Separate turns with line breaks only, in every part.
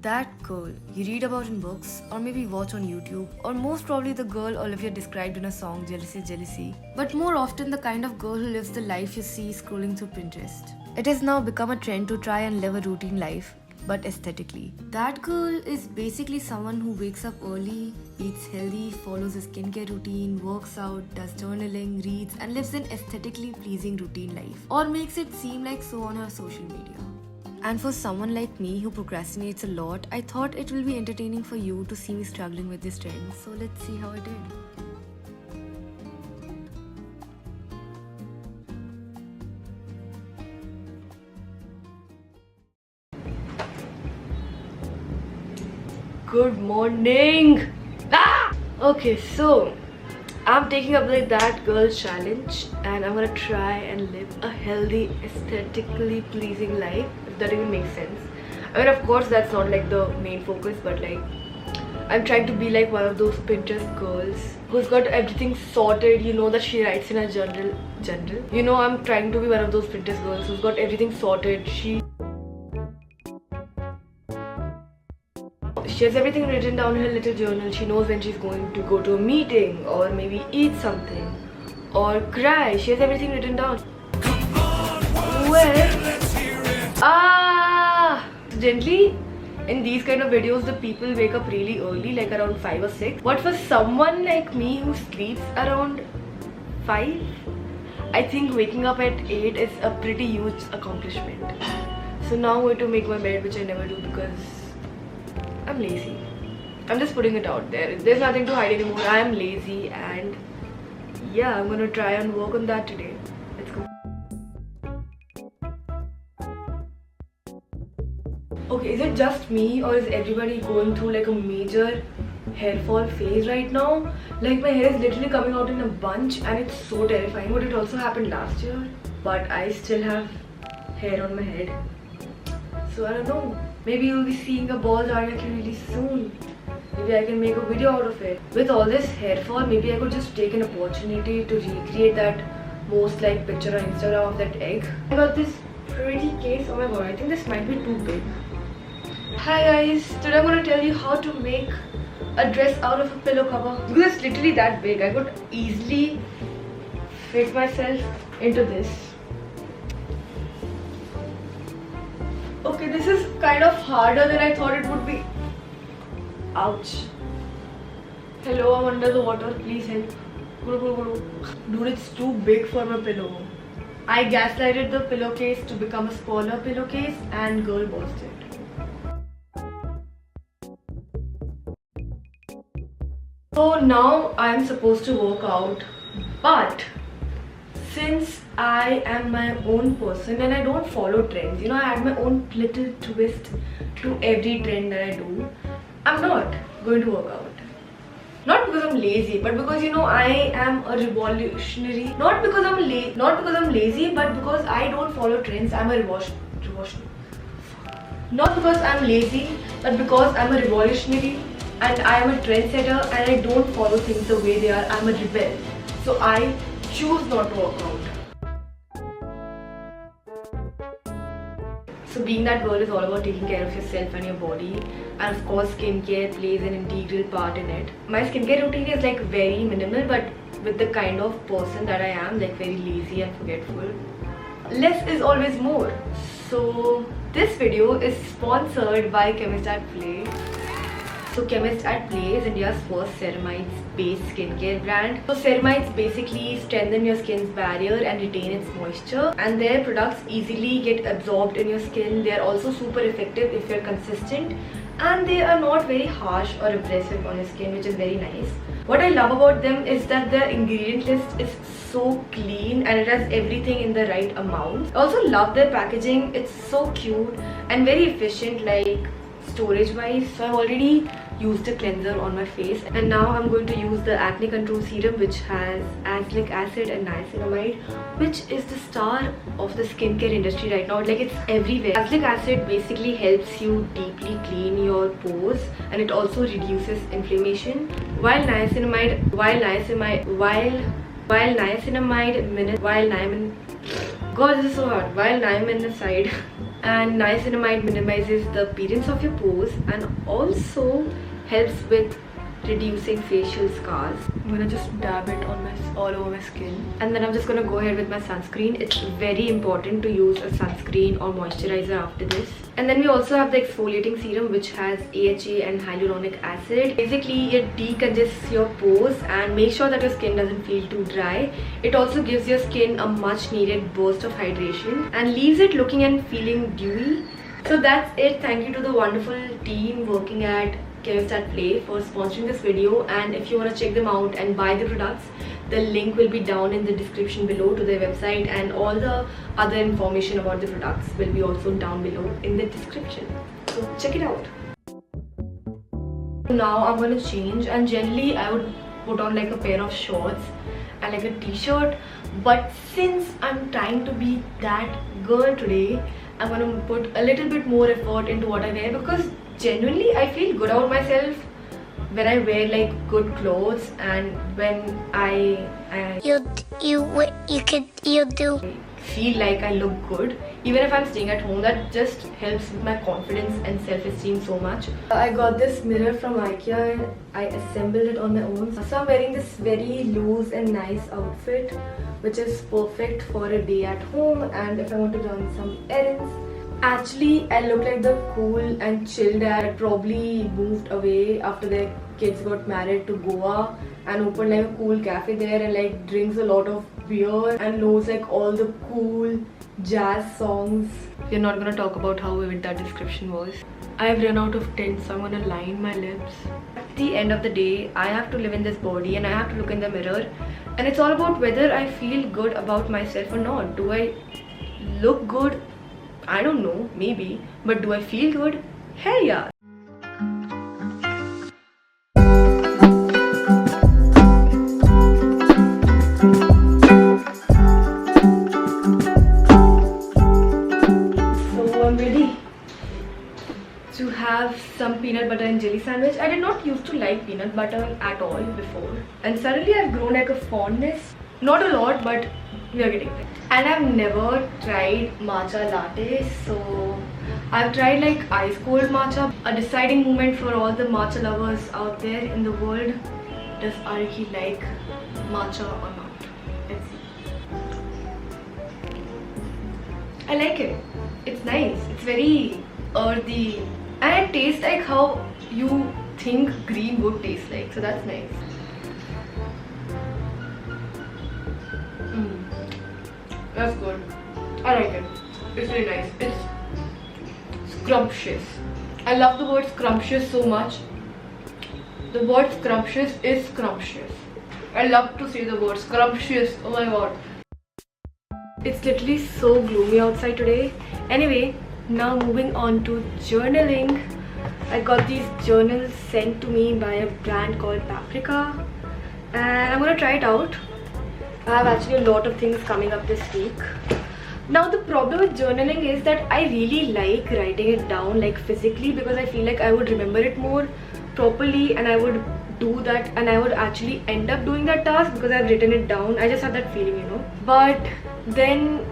That girl you read about in books or maybe watch on YouTube, or most probably the girl Olivia described in her song Jealousy Jealousy, but more often the kind of girl who lives the life you see scrolling through Pinterest. It has now become a trend to try and live a routine life, but aesthetically. That girl is basically someone who wakes up early, eats healthy, follows a skincare routine, works out, does journaling, reads, and lives an aesthetically pleasing routine life, or makes it seem like so on her social media. And for someone like me who procrastinates a lot, I thought it will be entertaining for you to see me struggling with this trend. So let's see how I did. Good morning! Okay, so I'm taking up like that girl challenge and I'm gonna try and live a healthy, aesthetically pleasing life, if that even makes sense. I mean, of course that's not like the main focus, but like I'm trying to be like one of those Pinterest girls who's got everything sorted, you know, that she writes in a journal. You know, I'm trying to be one of those Pinterest girls who's got everything sorted. She has everything written down in her little journal. She knows when she's going to go to a meeting or maybe eat something or cry. She has everything written down. Gently, in these kind of videos, the people wake up really early, like around 5 or 6. But for someone like me who sleeps around 5, I think waking up at 8 is a pretty huge accomplishment. So now I'm going to make my bed, which I never do because I'm lazy. I'm just putting it out there. There's nothing to hide anymore. I am lazy and yeah, I'm gonna try and work on that today. Let's go. Okay, is it just me or is everybody going through like a major hair fall phase right now? Like my hair is literally coming out in a bunch and it's so terrifying. But it also happened last year. But I still have hair on my head. So I don't know. Maybe you'll be seeing a bald Aryaki really soon. Maybe I can make a video out of it. With all this hair fall, maybe I could just take an opportunity to recreate that most liked picture on Instagram of that egg. I got this pretty case. Oh my god, I think this might be too big. Hi guys, today I'm going to tell you how to make a dress out of a pillow cover. Because it's literally that big, I could easily fit myself into this. Okay, this is kind of harder than I thought it would be. Ouch. Hello, I'm under the water. Please help. Dude, it's too big for my pillow. I gaslighted the pillowcase to become a smaller pillowcase and girl bossed it. So now I'm supposed to work out, but since I am my own person and I don't follow trends, you know, I add my own little twist to every trend that I do, I'm not going to work out. Not because I'm lazy, but because, you know, I am a revolutionary. Not because I'm lazy, but because I don't follow trends. I'm a revolutionary. Not because I'm lazy, but because I'm a revolutionary and I am a trendsetter and I don't follow things the way they are. I'm a rebel. So I choose not to work out. So being that girl is all about taking care of yourself and your body, and of course skincare plays an integral part in it. My skincare routine is like very minimal, but with the kind of person that I am, like very lazy and forgetful, less is always more. So this video is sponsored by Chemist at Play. So Chemist at Play is India's first ceramides-based skincare brand. So ceramides basically strengthen your skin's barrier and retain its moisture, and their products easily get absorbed in your skin. They are also super effective if you're consistent, and they are not very harsh or abrasive on your skin, which is very nice. What I love about them is that their ingredient list is so clean and it has everything in the right amount. I also love their packaging. It's so cute and very efficient, like storage wise. So I've already used a cleanser on my face and now I'm going to use the acne control serum, which has azelaic acid and niacinamide, which is the star of the skincare industry right now. Like, it's everywhere. Azelaic acid basically helps you deeply clean your pores and it also reduces inflammation, while niacinamide God, this is so hard. While niacinamide And niacinamide minimizes the appearance of your pores and also helps with reducing facial scars. I'm gonna just dab it on all over my skin, and then I'm just gonna go ahead with my sunscreen. It's very important to use a sunscreen or moisturizer after this. And then we also have the exfoliating serum, which has AHA and hyaluronic acid. Basically, it decongests your pores and makes sure that your skin doesn't feel too dry. It also gives your skin a much needed burst of hydration and leaves it looking and feeling dewy. So that's it. Thank you to the wonderful team working at Chemist at Play for sponsoring this video, and if you want to check them out and buy the products, the link will be down in the description below to their website, and all the other information about the products will be also down below in the description. So check it out. Now I'm going to change, and generally I would put on like a pair of shorts and like a t-shirt, but since I'm trying to be that girl today, I'm going to put a little bit more effort into what I wear, because genuinely I feel good about myself when I wear like good clothes, and when you do feel like I look good even if I'm staying at home. That just helps with my confidence and self-esteem so much. I got this mirror from IKEA and I assembled it on my own. So I'm wearing this very loose and nice outfit, which is perfect for a day at home and if I want to run some errands. Actually, I look like the cool and chill dad. Probably moved away after their kids got married to Goa and opened like a cool cafe there, and like drinks a lot of beer and knows like all the cool jazz songs. We're not gonna talk about how vivid that description was. I've run out of tint, so I'm gonna line my lips. At the end of the day, I have to live in this body and I have to look in the mirror, and it's all about whether I feel good about myself or not. Do I look good? I don't know, maybe. But do I feel good? Hell yeah! So I'm ready to have some peanut butter and jelly sandwich. I did not used to like peanut butter at all before, and suddenly I've grown like a fondness. Not a lot, but we are getting there. And I've never tried matcha latte, so I've tried like ice cold matcha. A deciding moment for all the matcha lovers out there in the world. Does Arki like matcha or not? Let's see. I like it. It's nice. It's very earthy and it tastes like how you think green would taste like, so that's nice. That's good. I like it. It's really nice. It's scrumptious. I love the word scrumptious so much. The word scrumptious is scrumptious. I love to say the word scrumptious. Oh my god. It's literally so gloomy outside today. Anyway, now moving on to journaling. I got these journals sent to me by a brand called Paprika, and I'm gonna try it out. I have actually a lot of things coming up this week. Now the problem with journaling is that I really like writing it down like physically, because I feel like I would remember it more properly and I would do that and I would actually end up doing that task because I've written it down. I just have that feeling, you know. But then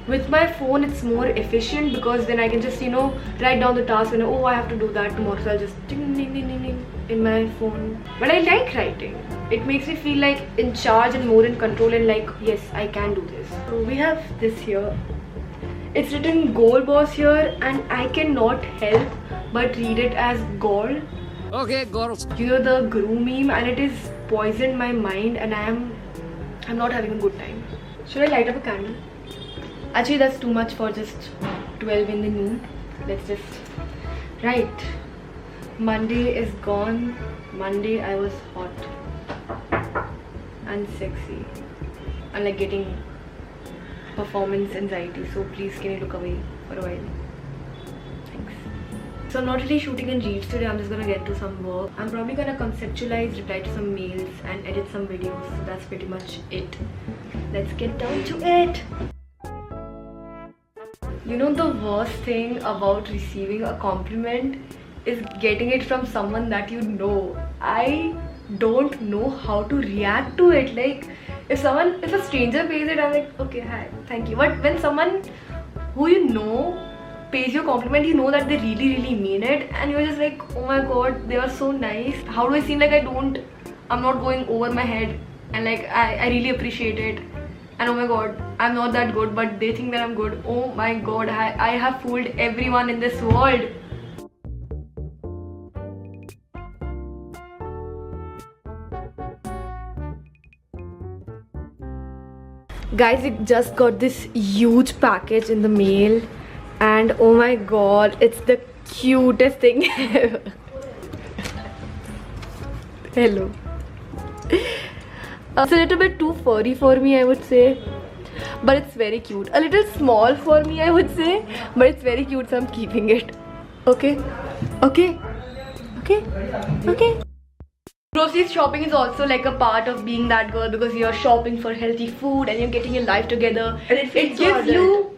with my phone it's more efficient, because then I can just, you know, write down the task and oh, I have to do that tomorrow, so I'll just ding ding ding ding ding in my phone. But I like writing. It makes me feel like in charge and more in control and like, yes, I can do this. So we have this here. It's written Goal Boss here, and I cannot help but read it as Gol.
Okay, girls.
You know, the Guru meme, and it is poisoned my mind and I'm not having a good time. Should I light up a candle? Actually, that's too much for just 12 in the noon. Let's just... Right. Monday is gone. Monday I was hot and sexy and like getting performance anxiety. So please can you look away for a while? Thanks. So I'm not really shooting in reels today. I'm just gonna get to some work. I'm probably gonna conceptualize, reply to some mails and edit some videos. So that's pretty much it. Let's get down to it. You know, the worst thing about receiving a compliment is getting it from someone that you know. I don't know how to react to it. Like, if a stranger pays it, I'm like, okay, hi, thank you. But when someone who you know pays you a compliment, you know that they really mean it, and you're just like, oh my god, they are so nice. How do I seem like I'm not going over my head, and like I really appreciate it, and oh my god, I'm not that good, but they think that I'm good. Oh my god, I have fooled everyone in this world. Guys, we just got this huge package in the mail, and oh my god, it's the cutest thing ever. Hello. It's a little bit too furry for me, I would say, but it's very cute. A little small for me, I would say, but it's very cute, so I'm keeping it. Okay? Okay? Okay? Okay? Grocery shopping is also like a part of being that girl, because you're shopping for healthy food and you're getting your life together. And it gives you,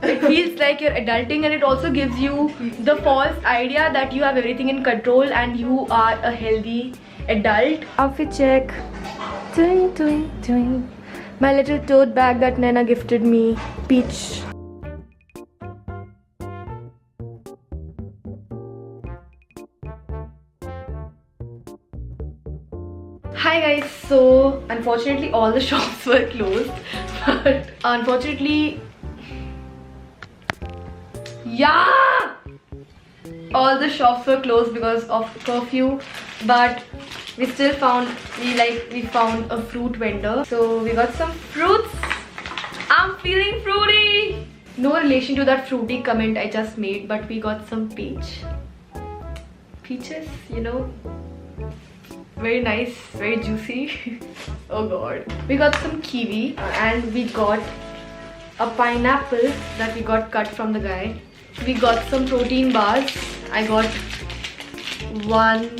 it feels like you're adulting, and it also gives you the false idea that you have everything in control and you are a healthy adult. Outfit check. Doing. My little tote bag that Nana gifted me. Peach. Hi guys, so unfortunately all the shops were closed, but unfortunately, yeah, all the shops were closed because of curfew, but we still found, we found a fruit vendor, so we got some fruits. I'm feeling fruity. No relation to that fruity comment I just made, but we got some peaches, you know. Very nice, very juicy. Oh god. We got some kiwi, and we got a pineapple that we got cut from the guy. We got some protein bars. I got one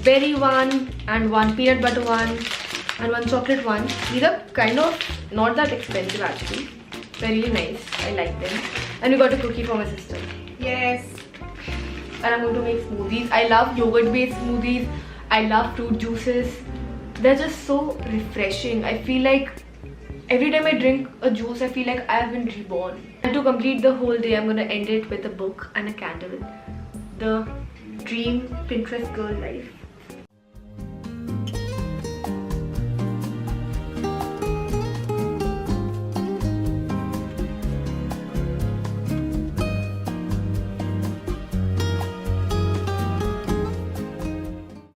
berry one, and one peanut butter one, and one chocolate one. These are kind of not that expensive actually. They're really nice. I like them. And we got a cookie for my sister. Yes. And I'm going to make smoothies. I love yogurt based smoothies. I love fruit juices. They're just so refreshing. I feel like every time I drink a juice, I feel like I have been reborn. And to complete the whole day, I'm gonna end it with a book and a candle. The Dream Pinterest Girl Life.